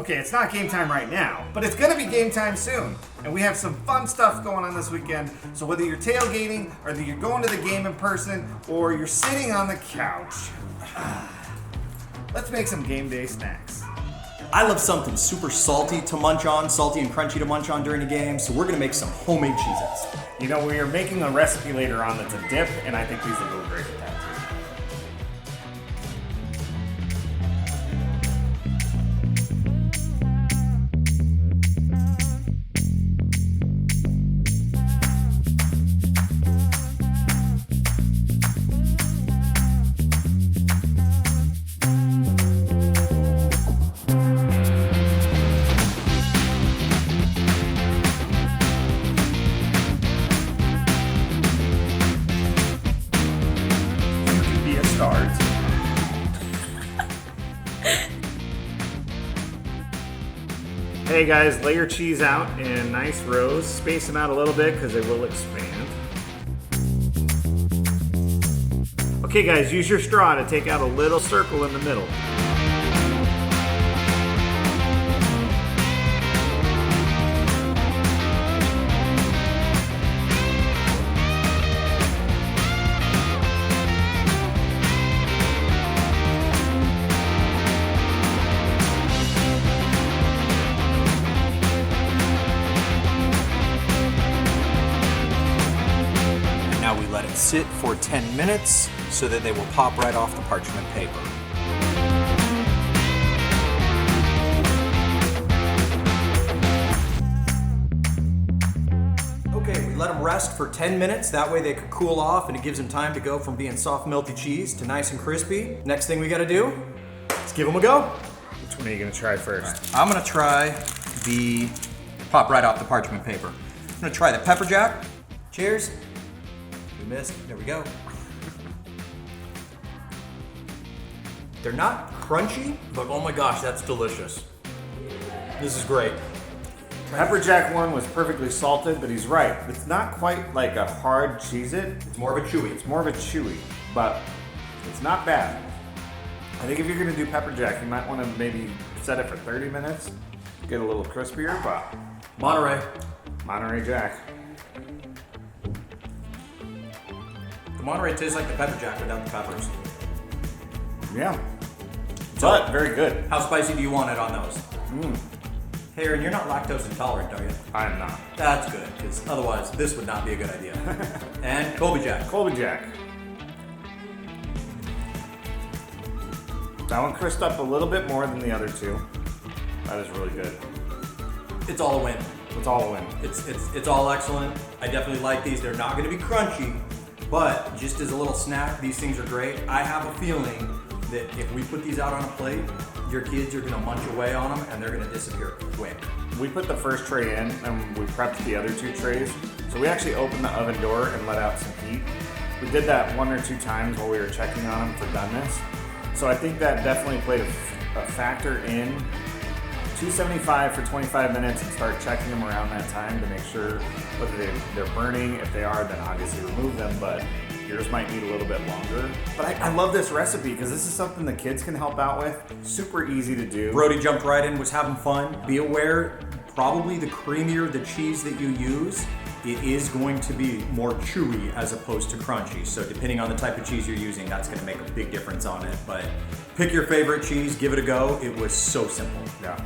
Okay, it's not game time right now, but it's gonna be game time soon. And we have some fun stuff going on this weekend. So whether you're tailgating, or whether you're going to the game in person, or you're sitting on the couch, let's make some game day snacks. I love something super salty to munch on, salty and crunchy to munch on during a game, so we're gonna make some homemade Cheez-Its. You know, we are making a recipe later on that's a dip, and I think these will go great with that too. Hey guys, lay your cheese out in nice rows. Space them out a little bit because they will expand. Okay guys, use your straw to take out a little circle in the middle. Sit for 10 minutes so that they will pop right off the parchment paper. Okay, we let them rest for 10 minutes. That way they could cool off and it gives them time to go from being soft melty cheese to nice and crispy. Next thing we gotta do is give them a go. Which one are you gonna try first? Right, I'm gonna try the pop right off the parchment paper. I'm gonna try the pepper jack. Cheers. Missed. There we go. They're not crunchy, but oh my gosh, that's delicious. This is great. Pepper Jack one was perfectly salted, but he's right. It's not quite like a hard Cheez-It. It's more of a chewy. It's more of a chewy, but it's not bad. I think if you're gonna do Pepper Jack, you might want to maybe set it for 30 minutes, get a little crispier, but Monterey Jack. The Monterey tastes like the pepper jack without the peppers. Yeah, but very good. How spicy do you want it on those? Hey, Aaron, you're not lactose intolerant, are you? I am not. That's good, because otherwise this would not be a good idea. And Colby Jack. Colby Jack. That one crisped up a little bit more than the other two. That is really good. It's all a win. It's all a win. It's all excellent. I definitely like these. They're not going to be crunchy. But just as a little snack, these things are great. I have a feeling that if we put these out on a plate, your kids are gonna munch away on them and they're gonna disappear quick. We put the first tray in and we prepped the other two trays. So we actually opened the oven door and let out some heat. We did that 1 or 2 times while we were checking on them for doneness. So I think that definitely played a factor in 275 for 25 minutes and start checking them around that time to make sure whether they're burning. If they are, then obviously remove them, but yours might need a little bit longer. But I love this recipe because this is something the kids can help out with. Super easy to do. Brody jumped right in, was having fun. Be aware, probably the creamier the cheese that you use, it is going to be more chewy as opposed to crunchy. So depending on the type of cheese you're using, that's gonna make a big difference on it. But pick your favorite cheese, give it a go. It was so simple. Yeah.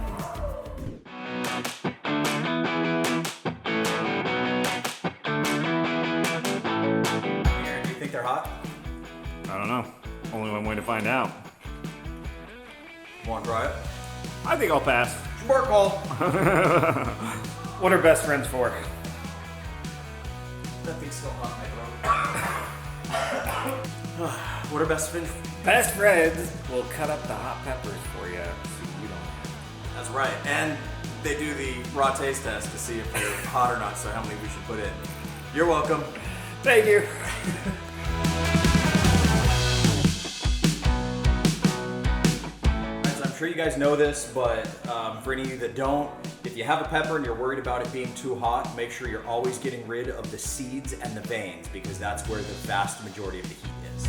Do you think they're hot? I don't know. Only one way to find out. Want to try it? I think I'll pass. Sparkle. What are best friends for? Nothing's still hot, my throat. What are best friends? Best friends will cut up the hot peppers for you so you don't. That's right. And they do the raw taste test to see if they're hot or not, so how many we should put in. You're welcome. Thank you. I'm sure you guys know this, but for any of you that don't, if you have a pepper and you're worried about it being too hot, make sure you're always getting rid of the seeds and the veins because that's where the vast majority of the heat is.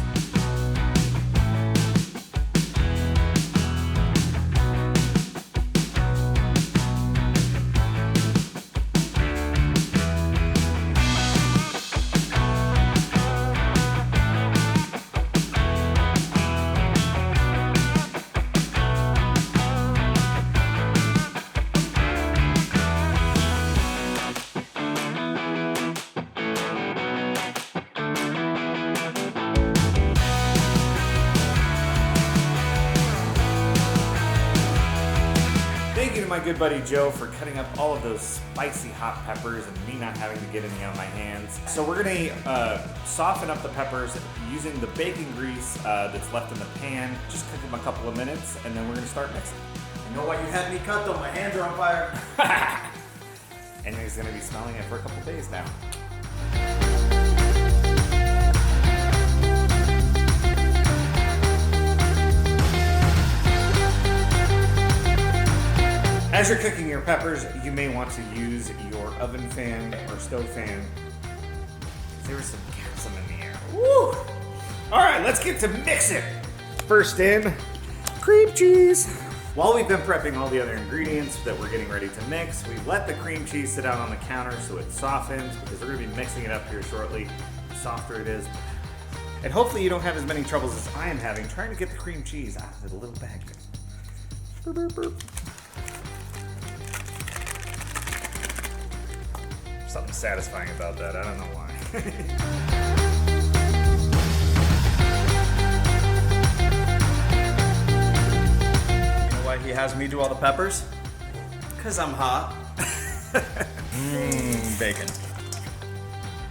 to my good buddy Joe for cutting up all of those spicy hot peppers and me not having to get any on my hands. So we're gonna soften up the peppers using the bacon grease that's left in the pan. Just cook them a couple of minutes and then we're gonna start mixing. You know why you had me cut though? My hands are on fire. And he's gonna be smelling it for a couple days now. As you're cooking your peppers, you may want to use your oven fan or stove fan. There was some gaps in the air. Woo! All right, let's get to mixing. First in, cream cheese. While we've been prepping all the other ingredients that we're getting ready to mix, we let the cream cheese sit out on the counter so it softens because we're gonna be mixing it up here shortly. The softer it is. And hopefully you don't have as many troubles as I am having trying to get the cream cheese out of the little bag. Boop, boop, boop. Something satisfying about that, I don't know why. You know why he has me do all the peppers? Because I'm hot. Bacon.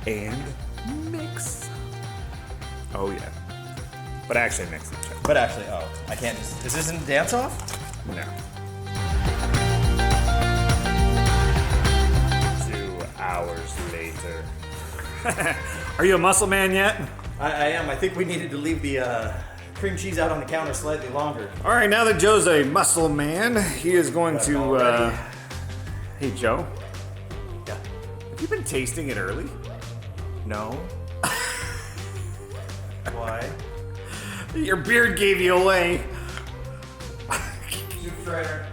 And mix. Oh yeah. But actually mix it. But actually, oh, I can't just, is this in dance off? No. 2 hours later. Are you a muscle man yet? I am. I think we needed to leave the cream cheese out on the counter slightly longer. All right, now that Joe's a muscle man, he is going to. Hey Joe. Yeah. Have you been tasting it early? No. Why? Your beard gave you away. Soup strider.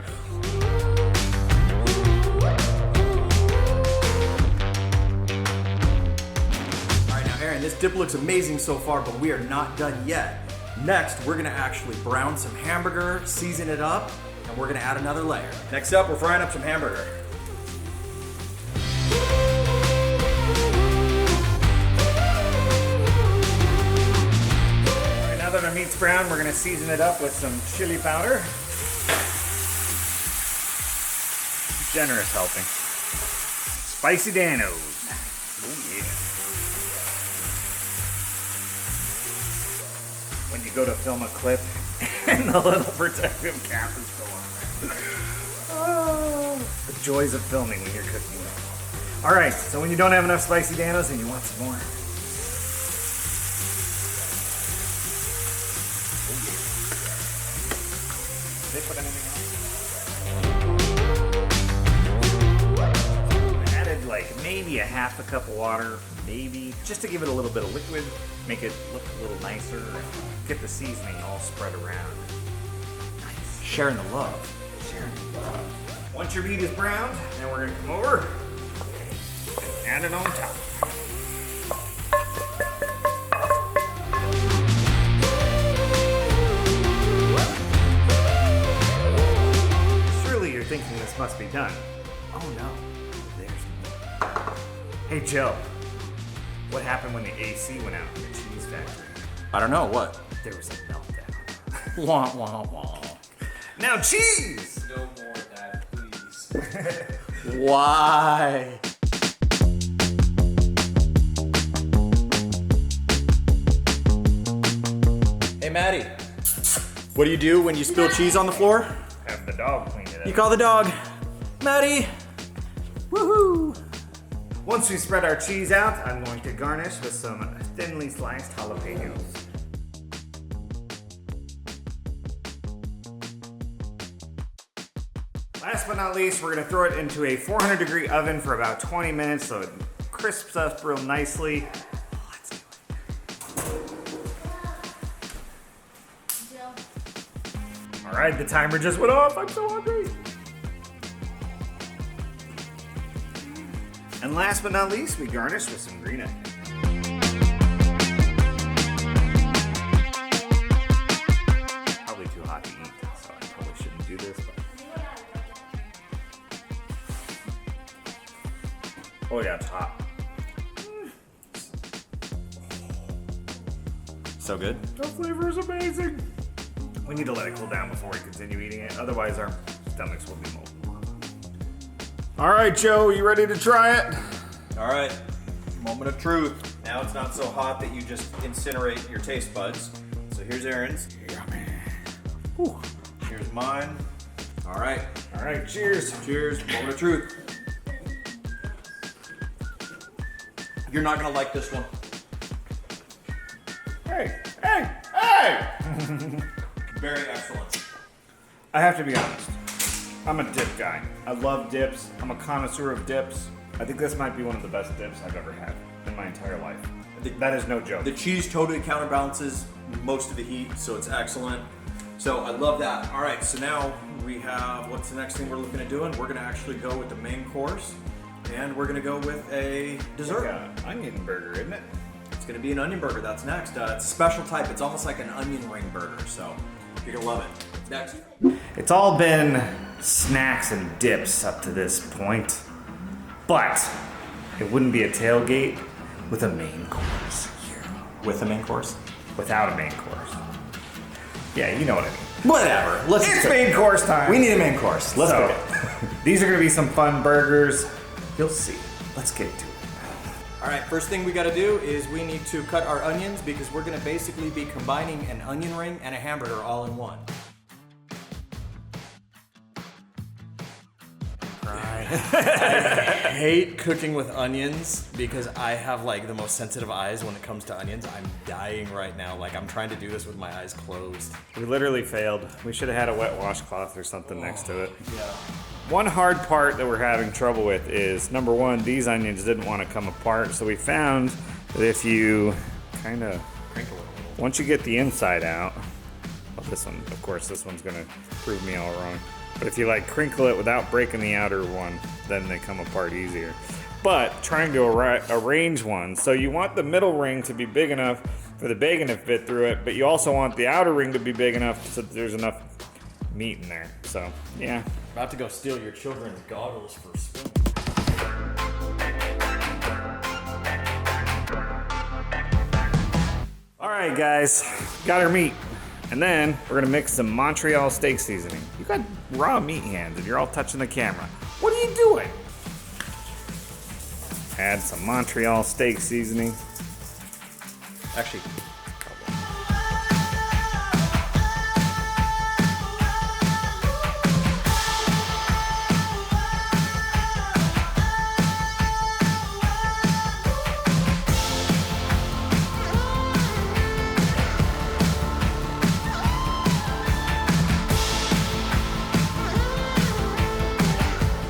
Alright, now Aaron, this dip looks amazing so far, but we are not done yet. Next, we're gonna actually brown some hamburger, season it up, and we're gonna add another layer. Next up, we're frying up some hamburger. Now that our meat's brown, we're gonna season it up with some chili powder. Generous helping. Spicy Danos. Oh yeah. When you go to film a clip and the little protective cap is still on there. Oh, the joys of filming when you're cooking. All right, so when you don't have enough spicy Danos and you want some more, they put anything else? I added like maybe a half a cup of water, maybe, just to give it a little bit of liquid, make it look a little nicer, and get the seasoning all spread around. Nice. Sharing the love. Sharing the love. Once your meat is browned, then we're gonna come over and add it on top. You're thinking this must be done. Oh no, there's more. Hey Joe, what happened when the AC went out in the cheese factory? I don't know, what? There was a meltdown. Wah, wah, wah. Now cheese! No more, Dad, please. Why? Hey Maddie, what do you do when you spill cheese on the floor? Have the dog clean it up. You call the dog, Maddie. Woohoo! Once we spread our cheese out, I'm going to garnish with some thinly sliced jalapenos. Last but not least, we're gonna throw it into a 400-degree oven for about 20 minutes so it crisps up real nicely. Let's do it. All right, the timer just went off. I'm so hungry. And last but not least, we garnish with some green onion. Probably too hot to eat, so I probably shouldn't do this, but. Oh yeah, it's hot. So good. The flavor is amazing. We need to let it cool down before we continue eating it, otherwise our stomachs will be molten. All right, Joe, you ready to try it? All right, moment of truth. Now it's not so hot that you just incinerate your taste buds. So here's Aaron's. Yummy. Whew. Here's mine. All right. All right, cheers. Cheers. Moment of truth. You're not gonna like this one. Hey, hey, hey! Very excellent. I have to be honest. I'm a dip guy. I love dips. I'm a connoisseur of dips. I think this might be one of the best dips I've ever had in my entire life. That is no joke. The cheese totally counterbalances most of the heat, so it's excellent. So I love that. All right, so now we have, what's the next thing we're looking at doing? We're gonna actually go with the main course, and we're gonna go with a dessert. Like a onion burger, isn't it? It's gonna be an onion burger, that's next. It's a special type, it's almost like an onion ring burger, so you're gonna love it. Next. It's all been snacks and dips up to this point, but it wouldn't be a tailgate with a main course here. With a main course? Without a main course. Yeah, you know what I mean. Whatever, let's It's main course time. We need a main course, let's So, go. These are gonna be some fun burgers. You'll see. Let's get to it. All right, first thing we gotta do is we need to cut our onions because we're gonna basically be combining an onion ring and a hamburger all in one. I hate cooking with onions because I have like the most sensitive eyes when it comes to onions. I'm dying right now. Like I'm trying to do this with my eyes closed. We literally failed. We should have had a wet washcloth or something next to it. Yeah. One hard part that we're having trouble with is, number one, these onions didn't want to come apart, so we found that if you kind of, Crinkle it a little. once you get the inside out, well, this one, of course, this one's going to prove me all wrong, but if you like crinkle it without breaking the outer one, then they come apart easier. But trying to arrange one, so you want the middle ring to be big enough for the bacon to fit through it, but you also want the outer ring to be big enough so that there's enough meat in there. So, yeah. About to go steal your children's goggles for swimming. All right, guys, got our meat. And then we're gonna mix some Montreal steak seasoning. You got raw meat hands and you're all touching the camera. What are you doing? Add some Montreal steak seasoning. Actually,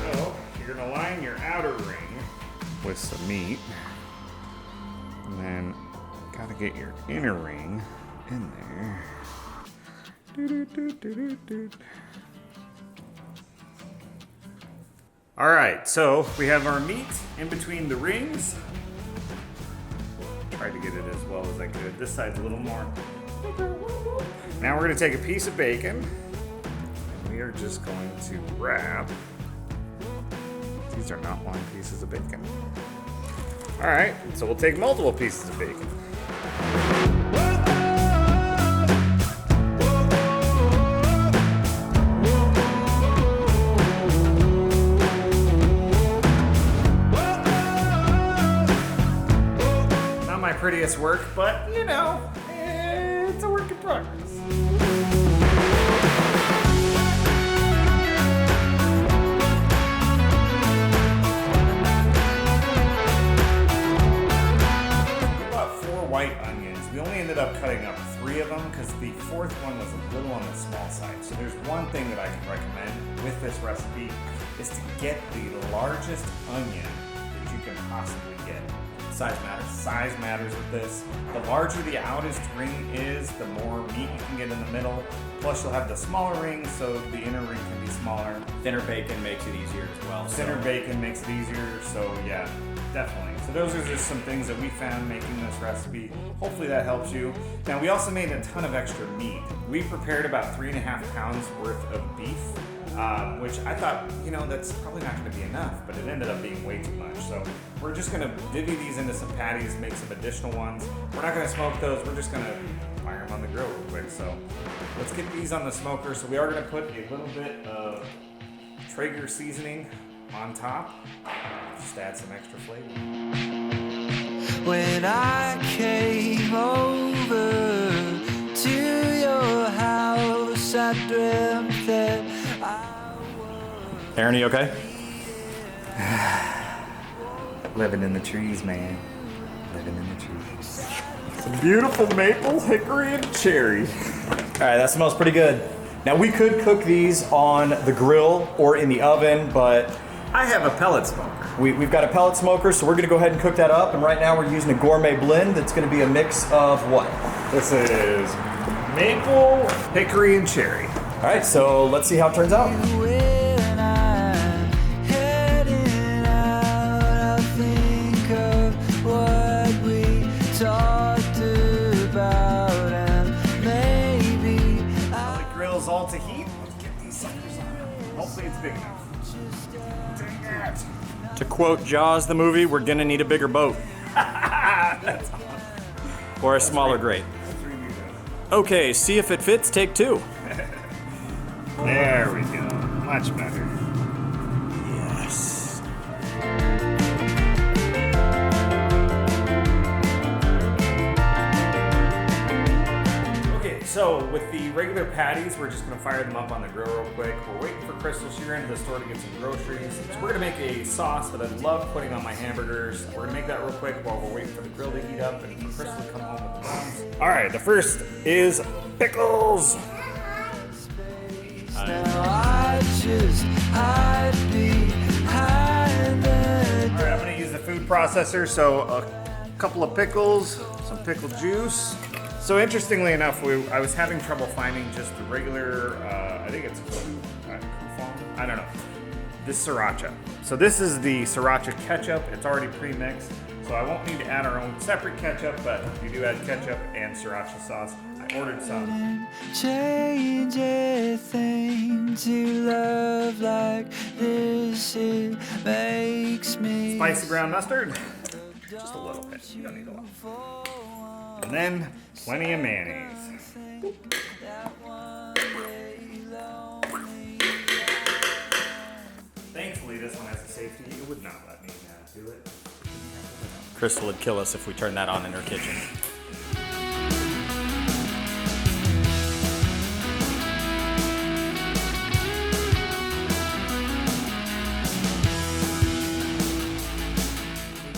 So you're gonna line your outer ring with some meat. And then gotta get your inner ring in there. Doo-doo-doo-doo-doo-doo. All right, so we have our meat in between the rings. Tried to get it as well as I could. This side's a little more. Now we're gonna take a piece of bacon. And we are just going to wrap. These are not one pieces of bacon. All right, so we'll take multiple pieces of bacon. Not my prettiest work, but you know, it's a work in progress. White onions. We only ended up cutting up 3 of them because the 4th one was a little on the small side. So there's one thing that I can recommend with this recipe is to get the largest onion that you can possibly get. size matters. Size matters with this. The larger the outest ring is, the more meat you can get in the middle. Plus you'll have the smaller ring, so the inner ring can be smaller. Thinner bacon makes it easier as well. Thinner bacon makes it easier, so yeah, definitely. So those are just some things that we found making this recipe. Hopefully that helps you. Now we also made a ton of extra meat. We prepared about 3.5 pounds worth of beef, which I thought, that's probably not gonna be enough, but it ended up being way too much. So we're just gonna divvy these into some patties, make some additional ones. We're not gonna smoke those, we're just gonna fire them on the grill real quick. So let's get these on the smoker. So we are gonna put a little bit of Traeger seasoning on top. Just add some extra flavor. When I came over to your house, I dreamt that I was Aaron, you okay? Living in the trees, man. Living in the trees. Some beautiful maple, hickory, and cherry. All right, that smells pretty good. Now we could cook these on the grill or in the oven, but I have a pellet smoker. we've got a pellet smoker, so we're gonna go ahead and cook that up. And right now we're using a gourmet blend that's gonna be a mix of what? This is maple, hickory, and cherry. All right, so let's see how it turns out. when I'm heading out. I think of what we talked about, and maybe The grill's all to heat. Let's get these suckers on. Hopefully it's big enough. Dang it. To quote Jaws the movie, we're gonna need a bigger boat. Or a smaller grate. Okay, see if it fits, take 2. There we go. Much better. Yes. Okay, so with the regular patties, we're just gonna fire them up on the grill real quick. We're waiting for Crystal. She ran to the store to get some groceries. So we're gonna make a sauce that I love putting on my hamburgers. We're gonna make that real quick while we're waiting for the grill to heat up and for Crystal to come home with the bombs. All right, the first is pickles. now I just hide behind the All right, I'm gonna use the food processor. So a couple of pickles, some pickle juice. So interestingly enough, I was having trouble finding just the regular, I think it's Kufong? I don't know. This sriracha. So this is the sriracha ketchup. It's already pre-mixed. So I won't need to add our own separate ketchup, but you do add ketchup and sriracha sauce. I ordered some. change a thing to love like this. It makes me Spicy brown mustard. Just a little bit. You don't need a lot. And then plenty of mayonnaise. Thankfully, this one has a safety. It would not let me do it. Crystal would kill us if we turned that on in her kitchen.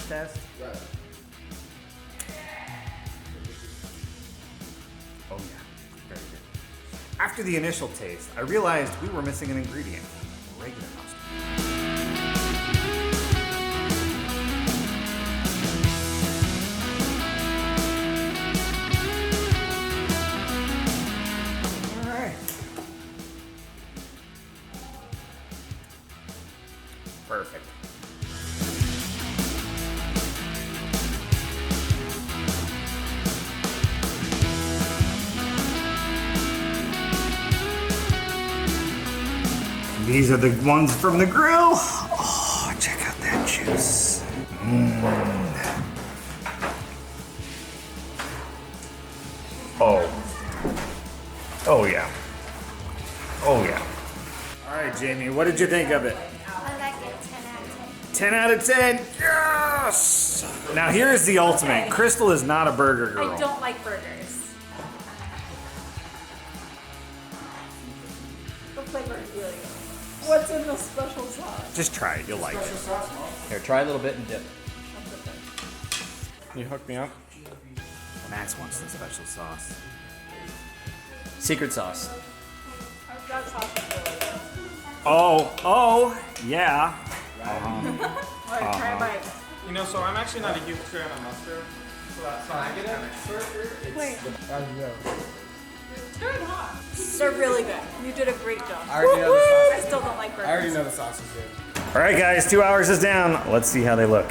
Test. Oh yeah, very good. After the initial taste, I realized we were missing an ingredient: regular mustard. All right. Perfect. These are the ones from the grill. Oh, check out that juice. Oh. Oh, yeah. Oh, yeah. All right, Jamie, what did you think of it? I like it 10 out of 10. 10 out of 10. Yes! Now, here's the ultimate. Crystal is not a burger girl. I don't like burgers. The flavor is really good. What's in the special sauce? Just try it. You'll like it. Here, try a little bit and dip. Can you hook me up? Max wants the special sauce. Secret sauce. That sauce is really good. Oh, yeah. Alright, try a bite. You know, so I'm actually not a huge fan of mustard. So that's can I get it? Wait. They're really good. You did a great job. I already know the sauce. I still don't like burgers. I already know the sauce is good. All right, guys, 2 hours is down. Let's see how they look.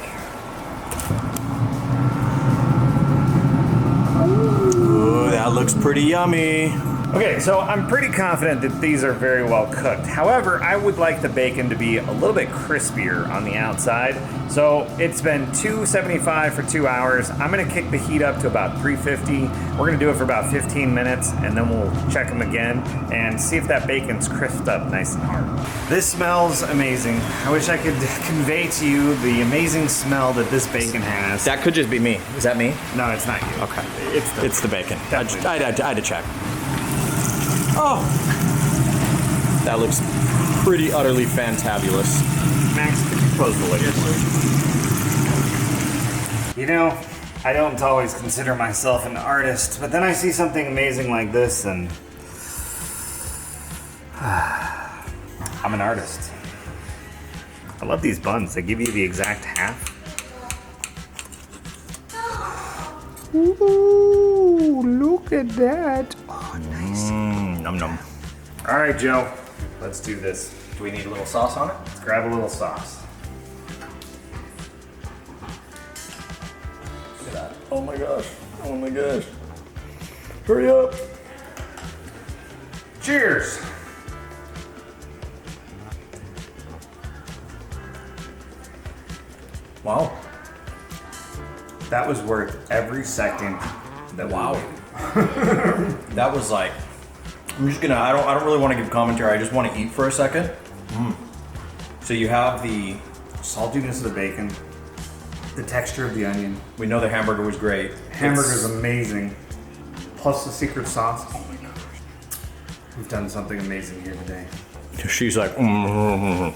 Ooh, that looks pretty yummy. Okay, so I'm pretty confident that these are very well cooked. However, I would like the bacon to be a little bit crispier on the outside. So it's been 275 for 2 hours. I'm gonna kick the heat up to about 350. We're gonna do it for about 15 minutes and then we'll check them again and see if that bacon's crisped up nice and hard. This smells amazing. I wish I could convey to you the amazing smell that this bacon has. That could just be me. Is that me? No, it's not you. Okay. It's the bacon. I Definitely. had to check. Oh! That looks pretty utterly fantabulous. Max, could you close the lid, please? You know, I don't always consider myself an artist, but then I see something amazing like this and I'm an artist. I love these buns. They give you the exact half. Ooh, look at that. Oh, nice. Num num. All right, Joe, let's do this. Do we need a little sauce on it? Let's grab a little sauce. Look at that. Oh my gosh. Oh my gosh. Hurry up. Cheers. Wow. That was worth every second. Wow. That was like, I'm just gonna, I don't really want to give commentary. I just want to eat for a second. So you have the, Saltiness of the bacon, the texture of the onion. we know the hamburger was great. Hamburger's amazing. Plus the secret sauce. Oh my gosh. We've done something amazing here today. She's like, That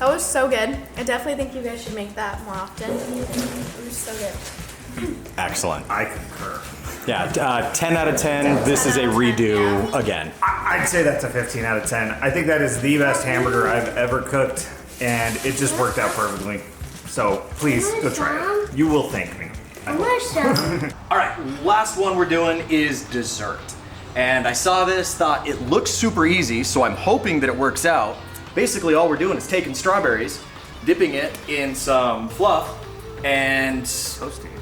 was so good. I definitely think you guys should make that more often. It was so good. excellent. I concur. Yeah, 10 out of 10. This is a redo again. I'd say that's a 15 out of 10. I think that is the best hamburger I've ever cooked, and it just worked out perfectly. So please go try it. You will thank me. All right, last one we're doing is dessert. And I saw this, thought it looks super easy, so I'm hoping that it works out. Basically, all we're doing is taking strawberries, dipping it in some fluff, and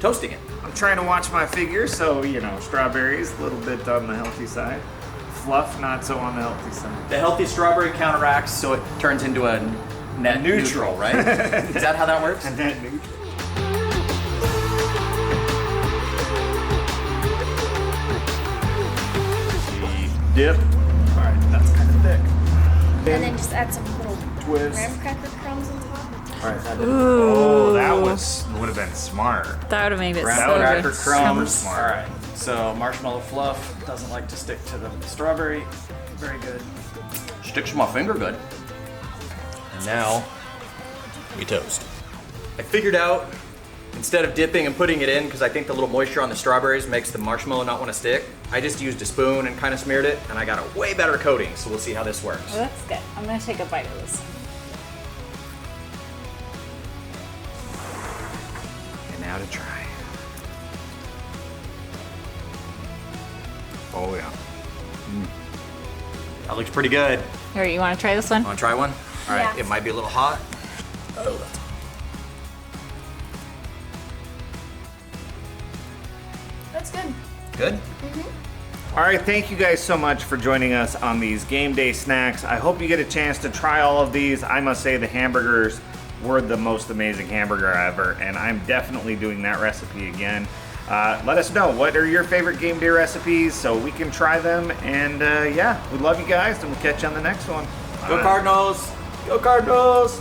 toasting it. I'm trying to watch my figure, so, you know, strawberries, a little bit on the healthy side. Fluff, not so on the healthy side. The healthy strawberry counteracts, so it turns into a net neutral, right? Is that how that works? And then neutral. Dip. All right, that's kind of thick. And then just add some little Twist. graham cracker crumbs on top. All right, oh, that would have been smart. That would have made it Graham so cracker good. crumbs. Smart. All right, so marshmallow fluff doesn't like to stick to the strawberry. Very good. Sticks to my finger good. And now we toast. I figured out, instead of dipping and putting it in, because I think the little moisture on the strawberries makes the marshmallow not want to stick, I just used a spoon and kind of smeared it, and I got a way better coating, so we'll see how this works. Oh, that's good. I'm gonna take a bite of this. And now to try. Oh yeah. That looks pretty good. Here, you want to try this one? Want to try one? All right, Yeah. it might be a little hot. That's good. Good? All right, thank you guys so much for joining us on these game day snacks. I hope you get a chance to try all of these. I must say the hamburgers were the most amazing hamburger ever, and I'm definitely doing that recipe again. Let us know, what are your favorite game day recipes so we can try them, and yeah, we love you guys, and we'll catch you on the next one. Go Cardinals! Go Cardinals!